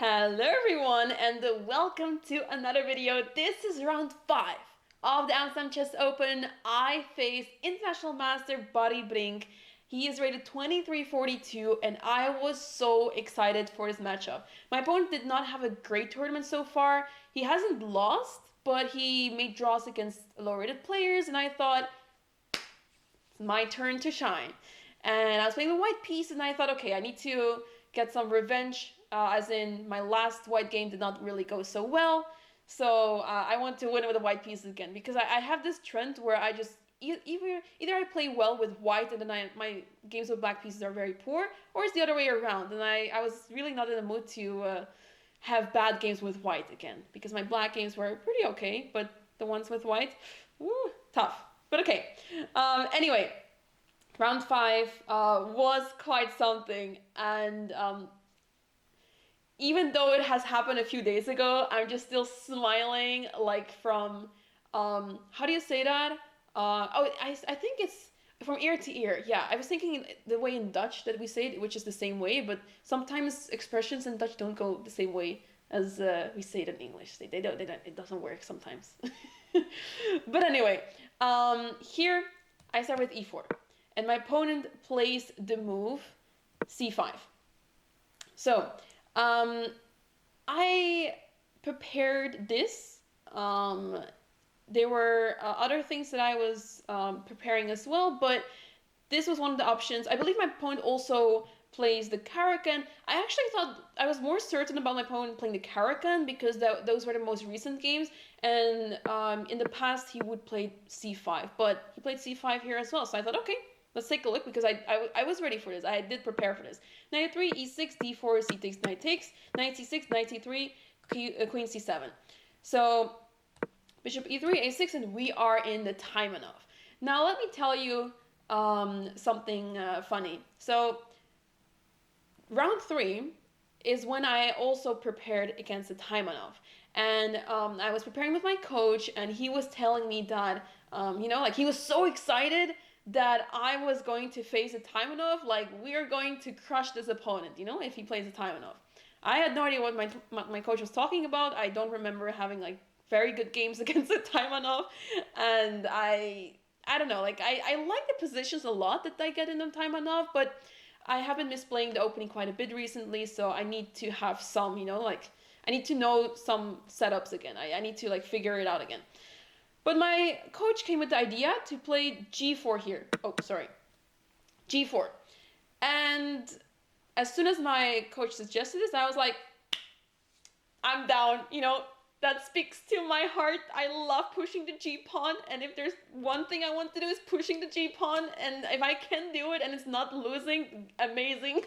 Hello everyone and welcome to another video. This is round 5 of the Amsterdam Chess Open. I face International Master Buddy Brink. He is rated 2342 and I was so excited for this matchup. My opponent did not have a great tournament so far. He hasn't lost, but he made draws against lower rated players and I thought, it's my turn to shine. And I was playing the white piece and I thought, okay, I need to get some revenge, as in my last white game did not really go so well. So I want to win with the white pieces again because I have this trend where I just either I play well with white and then my games with black pieces are very poor, or it's the other way around. And I was really not in the mood to have bad games with white again because my black games were pretty okay, but the ones with white, woo, tough. But okay. Anyway. Round 5 was quite something, and even though it has happened a few days ago, I'm just still smiling, like from, how do you say that? I think it's from ear to ear. Yeah, I was thinking the way in Dutch that we say it, which is the same way, but sometimes expressions in Dutch don't go the same way as we say it in English. They don't, it doesn't work sometimes. But anyway, here I start with e4. And my opponent plays the move c5. So I prepared this. There were other things that I was preparing as well, but this was one of the options. I believe my opponent also plays the Caracan. I actually thought I was more certain about my opponent playing the Caracan because those were the most recent games, and in the past he would play c5, but he played c5 here as well. So I thought, okay, let's take a look because I was ready for this. I did prepare for this. Knight 3, e6, d4, c takes, knight takes, knight c6, knight c3, queen c7. So bishop e3, a6, and we are in the time enough. Now let me tell you something funny. So round 3 is when I also prepared against the Taimanov. And I was preparing with my coach and he was telling me that, like he was so excited that I was going to face a Taimanov, like we are going to crush this opponent, if he plays a Taimanov. I had no idea what my coach was talking about. I don't remember having like very good games against a Taimanov, and I don't know, like I like the positions a lot that I get in the Taimanov, but I have been misplaying the opening quite a bit recently, so I need to have some, like I need to know some setups again. I need to like figure it out again. But my coach came with the idea to play g4 here. Oh, sorry. g4. And as soon as my coach suggested this, I was like, I'm down. That speaks to my heart. I love pushing the g-pawn. And if there's one thing I want to do is pushing the g-pawn. And if I can do it and it's not losing, amazing.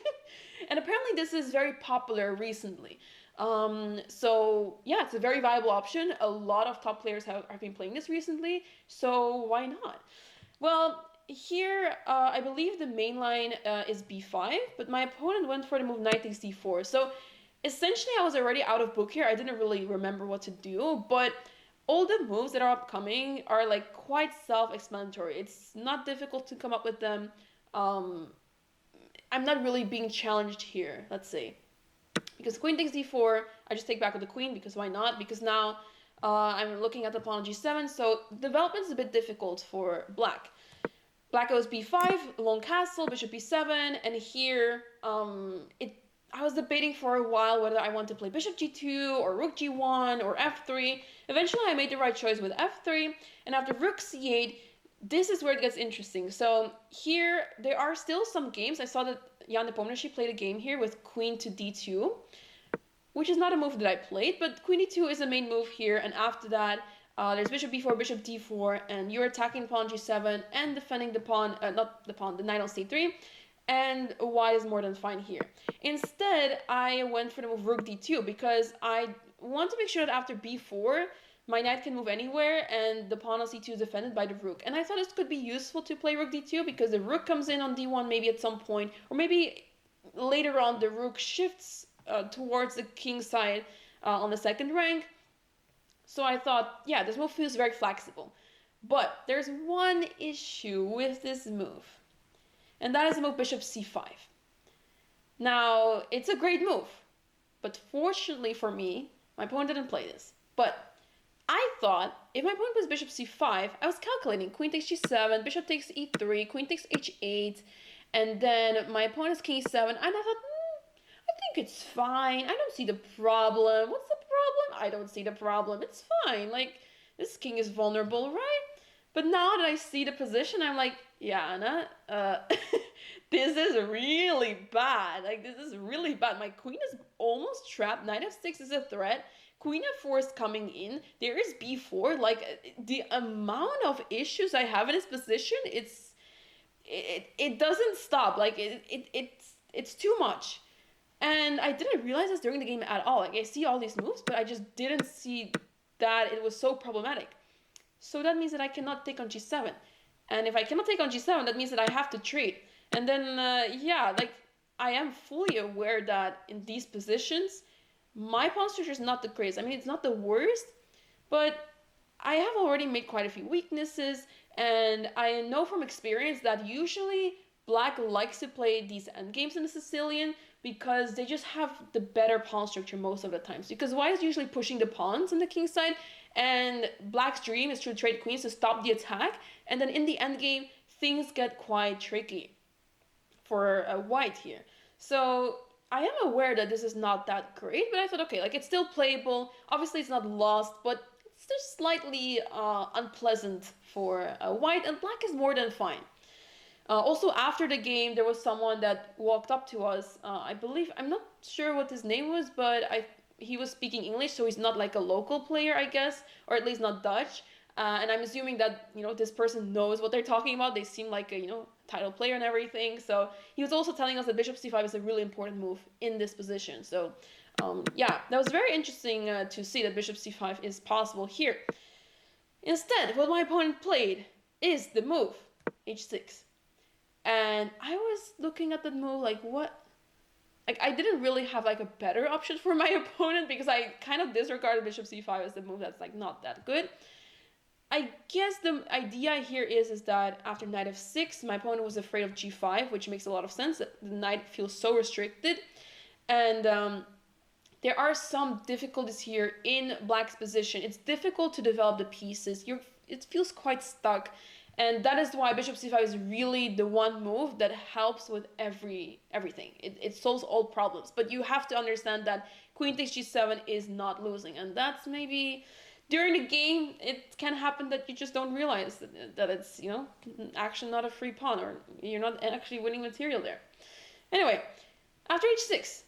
And apparently this is very popular recently. So yeah, it's a very viable option. A lot of top players have been playing this recently, so why not? Well, here I believe the main line is b5, but my opponent went for the move knight takes d4. So essentially I was already out of book here. I didn't really remember what to do, but all the moves that are upcoming are like quite self-explanatory. It's not difficult to come up with them. I'm not really being challenged here, let's say. Because queen takes d4, I just take back with the queen, because why not? Because now I'm looking at the pawn on g7, so development is a bit difficult for black. Black goes b5, long castle, bishop b7, and here I was debating for a while whether I want to play bishop g2 or rook g1 or f3. Eventually I made the right choice with f3, and after rook c8, this is where it gets interesting. So here there are still some games. I saw that Jan Nepomniachtchi played a game here with queen to d2, which is not a move that I played, but queen d2 is the main move here, and after that there's bishop b4, bishop d4, and you're attacking pawn g7 and defending the pawn, not the pawn, the knight on c3, and white is more than fine here. Instead, I went for the move rook d2 because I want to make sure that after b4, my knight can move anywhere and the pawn on c2 is defended by the rook. And I thought it could be useful to play rook d2 because the rook comes in on d1 maybe at some point, or maybe later on the rook shifts towards the king side on the second rank. So I thought, yeah, this move feels very flexible. But there's one issue with this move, and that is the move bishop c5. Now, it's a great move. But fortunately for me, my opponent didn't play this. But I thought if my opponent plays bishop c5, I was calculating queen takes g7, bishop takes e3, queen takes h8, and then my opponent's king e7, and I thought, I think it's fine. I don't see the problem. What's the problem? I don't see the problem. It's fine. Like, this king is vulnerable, right? But now that I see the position, I'm like, yeah, Anna, this is really bad. Like, this is really bad. My queen is almost trapped. Knight f6 is a threat. Queen f4 is coming in. There is b4. Like, the amount of issues I have in this position, it doesn't stop. Like, it's too much. And I didn't realize this during the game at all. Like, I see all these moves, but I just didn't see that it was so problematic. So that means that I cannot take on g7. And if I cannot take on g7, that means that I have to trade. And then, I am fully aware that in these positions, my pawn structure is not the greatest. I mean, it's not the worst, but I have already made quite a few weaknesses. And I know from experience that usually Black likes to play these endgames in the Sicilian because they just have the better pawn structure most of the times. Because White is usually pushing the pawns on the king side, and Black's dream is to trade queens to stop the attack, and then in the endgame, things get quite tricky for White here. So I am aware that this is not that great, but I thought, okay, like, it's still playable. Obviously, it's not lost, but it's just slightly unpleasant for White, and Black is more than fine. Also, after the game, there was someone that walked up to us. I believe, I'm not sure what his name was, but he was speaking English, so he's not like a local player, I guess, or at least not Dutch. And I'm assuming that, this person knows what they're talking about. They seem like a, title player and everything. So he was also telling us that bishop c5 is a really important move in this position. So, that was very interesting to see that bishop c5 is possible here. Instead, what my opponent played is the move h6. And I was looking at that move like, what? Like, I didn't really have like a better option for my opponent because I kind of disregarded bishop c5 as the move that's like not that good. I guess the idea here is that after knight f6, my opponent was afraid of g5, which makes a lot of sense. The knight feels so restricted. And there are some difficulties here in Black's position. It's difficult to develop the pieces. It feels quite stuck. And that is why bishop c5 is really the one move that helps with everything. It solves all problems. But you have to understand that queen takes g7 is not losing. And that's maybe, during the game, it can happen that you just don't realize that it's, actually not a free pawn, or you're not actually winning material there. Anyway, after h6,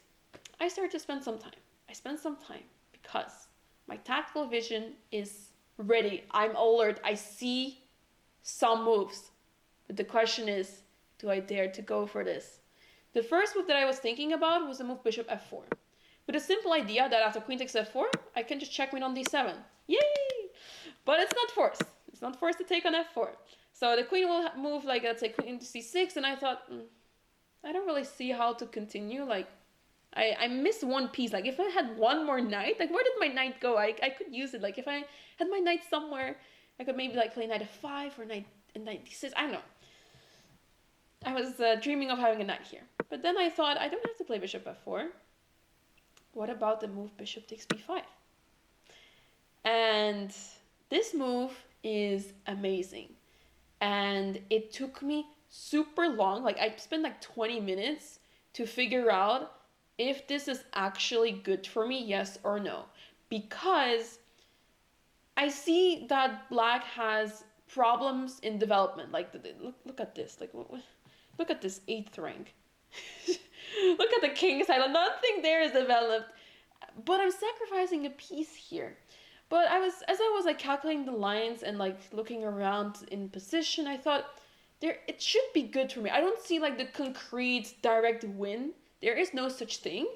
I started to spend some time. I spent some time because my tactical vision is ready. I'm alert. I see some moves. But the question is, do I dare to go for this? The first move that I was thinking about was the move bishop f4. With a simple idea that after queen takes f4, I can just checkmate on d7. Yay! But it's not forced. It's not forced to take on f4. So the queen will move, like, let's say, queen to c6, and I thought, I don't really see how to continue. Like, I miss one piece. Like, if I had one more knight, like, where did my knight go? I could use it. Like, if I had my knight somewhere, I could maybe like play knight f5 or knight d6. I don't know. I was dreaming of having a knight here. But then I thought, I don't have to play bishop f4. What about the move bishop takes b5? And this move is amazing. And it took me super long. Like, I spent like 20 minutes to figure out if this is actually good for me, yes or no. Because I see that Black has problems in development. Like, look at this. Like, look at this 8th rank. Look at the king's side. Nothing there is developed. But I'm sacrificing a piece here. But as I was like calculating the lines and like looking around in position, I thought it should be good for me. I don't see like the concrete direct win. There is no such thing.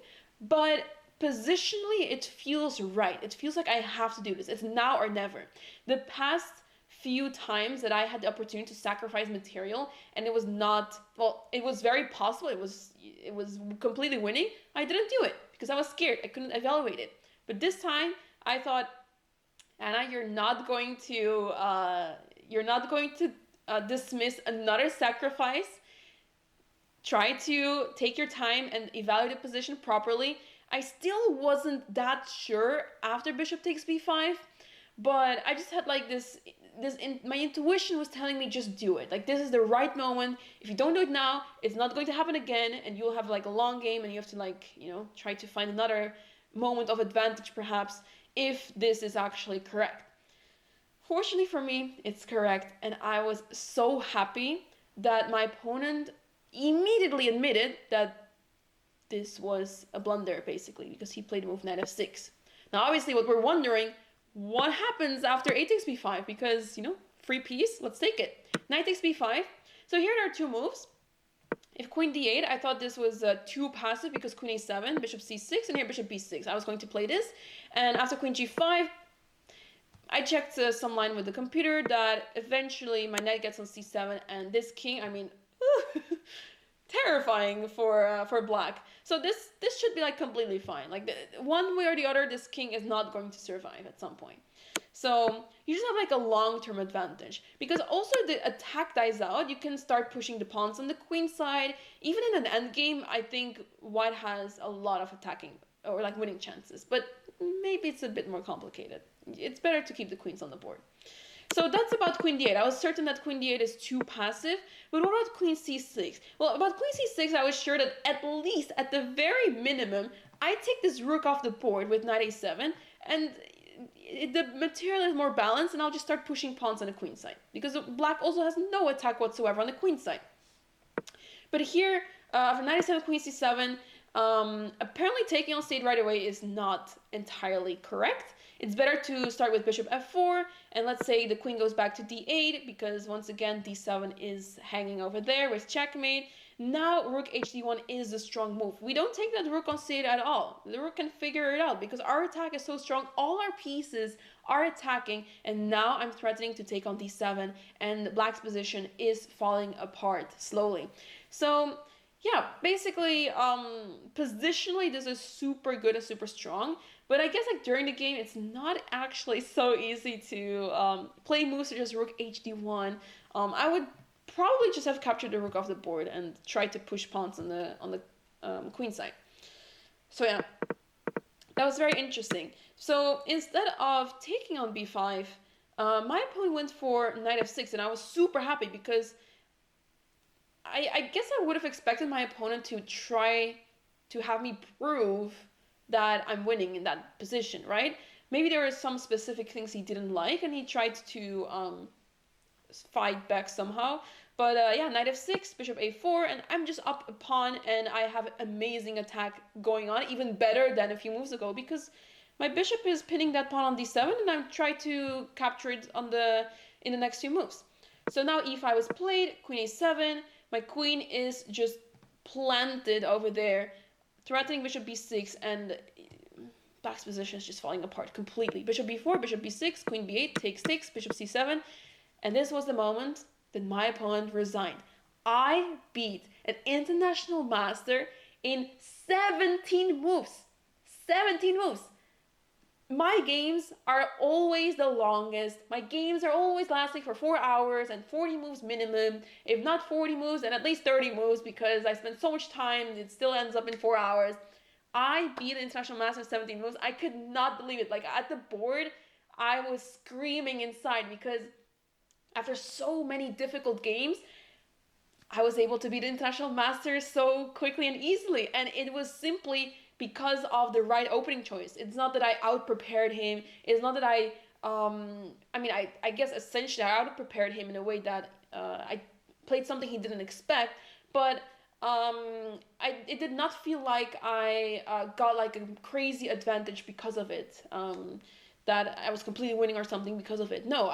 But positionally, it feels right. It feels like I have to do this. It's now or never. The past few times that I had the opportunity to sacrifice material, and it was not, well, it was very possible. It was completely winning. I didn't do it because I was scared. I couldn't evaluate it. But this time, I thought, Anna, you're not going to dismiss another sacrifice. Try to take your time and evaluate the position properly. I still wasn't that sure after bishop takes b5, but I just had like my intuition was telling me just do it. Like, this is the right moment. If you don't do it now, it's not going to happen again, and you'll have like a long game, and you have to like, try to find another moment of advantage perhaps if this is actually correct. Fortunately for me, it's correct, and I was so happy that my opponent immediately admitted that this was a blunder, basically, because he played move knight f6. Now, obviously, what we're wondering, what happens after a takes b5? Because, free piece, let's take it. Knight takes b5. So here there are two moves. If queen d8, I thought this was too passive because queen a7, bishop c6, and here bishop b6. I was going to play this. And after queen g5, I checked some line with the computer that eventually my knight gets on c7, and this king, terrifying for black. So this should be like completely fine. Like, one way or the other, this king is not going to survive at some point. So you just have like a long-term advantage, because also the attack dies out. You can start pushing the pawns on the queen side. Even in an endgame, I think white has a lot of attacking or like winning chances, but maybe it's a bit more complicated. It's better to keep the queens on the board. So that's about queen d8. I was certain that queen d8 is too passive, but what about queen c6? Well, about queen c6, I was sure that at least, at the very minimum, I take this rook off the board with knight a7, and the material is more balanced, and I'll just start pushing pawns on the queen side, because black also has no attack whatsoever on the queen side. But here, for knight a7, queen c7, apparently taking on state right away is not entirely correct. It's better to start with bishop f4, and let's say the queen goes back to d8, because once again d7 is hanging over there with checkmate. Now rook hd1 is a strong move. We don't take that rook on state at all. The rook can figure it out, because our attack is so strong. All our pieces are attacking, and now I'm threatening to take on d7, and black's position is falling apart slowly. So yeah, basically, positionally, this is super good and super strong. But I guess like during the game, it's not actually so easy to play moves such as rook hd1. I would probably just have captured the rook off the board and tried to push pawns on the queen side. So yeah, that was very interesting. So instead of taking on b5, my opponent went for knight f6, and I was super happy, because I guess I would have expected my opponent to try to have me prove that I'm winning in that position, right? Maybe there were some specific things he didn't like, and he tried to fight back somehow. But yeah, knight f6, bishop a4, and I'm just up a pawn, and I have amazing attack going on, even better than a few moves ago, because my bishop is pinning that pawn on d7, and I'm trying to capture it in the next few moves. So now e5 was played, queen a7, my queen is just planted over there, threatening bishop b6, and black's position is just falling apart completely. Bishop b4, bishop b6, queen b8, takes, bishop c7, and this was the moment that my opponent resigned. I beat an international master in 17 moves. 17 moves. My games are always the longest. My games are always lasting for 4 hours and 40 moves minimum. If not 40 moves, then at least 30 moves, because I spend so much time, it still ends up in 4 hours. I beat an international master in 17 moves. I could not believe it. Like, at the board, I was screaming inside, because after so many difficult games, I was able to beat international masters so quickly and easily. And it was simply because of the right opening choice. It's not that I out-prepared him. It's not that I guess essentially I out-prepared him in a way that I played something he didn't expect. But it did not feel like I got like a crazy advantage because of it. That I was completely winning or something because of it. No,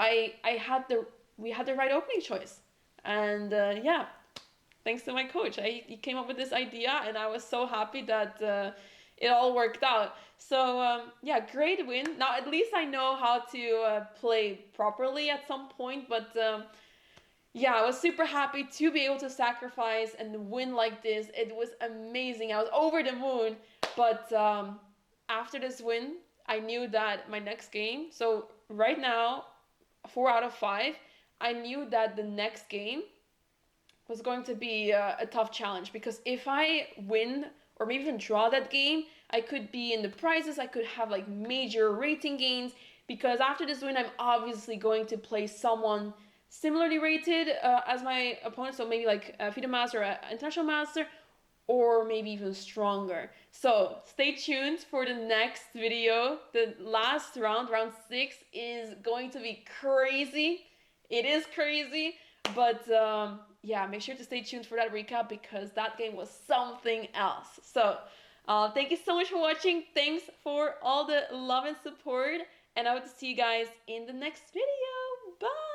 we had the right opening choice. And yeah, thanks to my coach. He came up with this idea, and I was so happy that it all worked out. So yeah, great win. Now at least I know how to play properly at some point, but yeah, I was super happy to be able to sacrifice and win like this. It was amazing. I was over the moon. But after this win, I knew that my next game, so right now, 4 out of 5, I knew that the next game was going to be a tough challenge, because if I win or maybe even draw that game, I could be in the prizes, I could have like major rating gains, because after this win I'm obviously going to play someone similarly rated as my opponent, so maybe like a FIDE master or an international master, or maybe even stronger. So stay tuned for the next video. The last round, round 6, is going to be crazy. It is crazy, but yeah, make sure to stay tuned for that recap, because that game was something else. So thank you so much for watching. Thanks for all the love and support, and I hope to see you guys in the next video. Bye!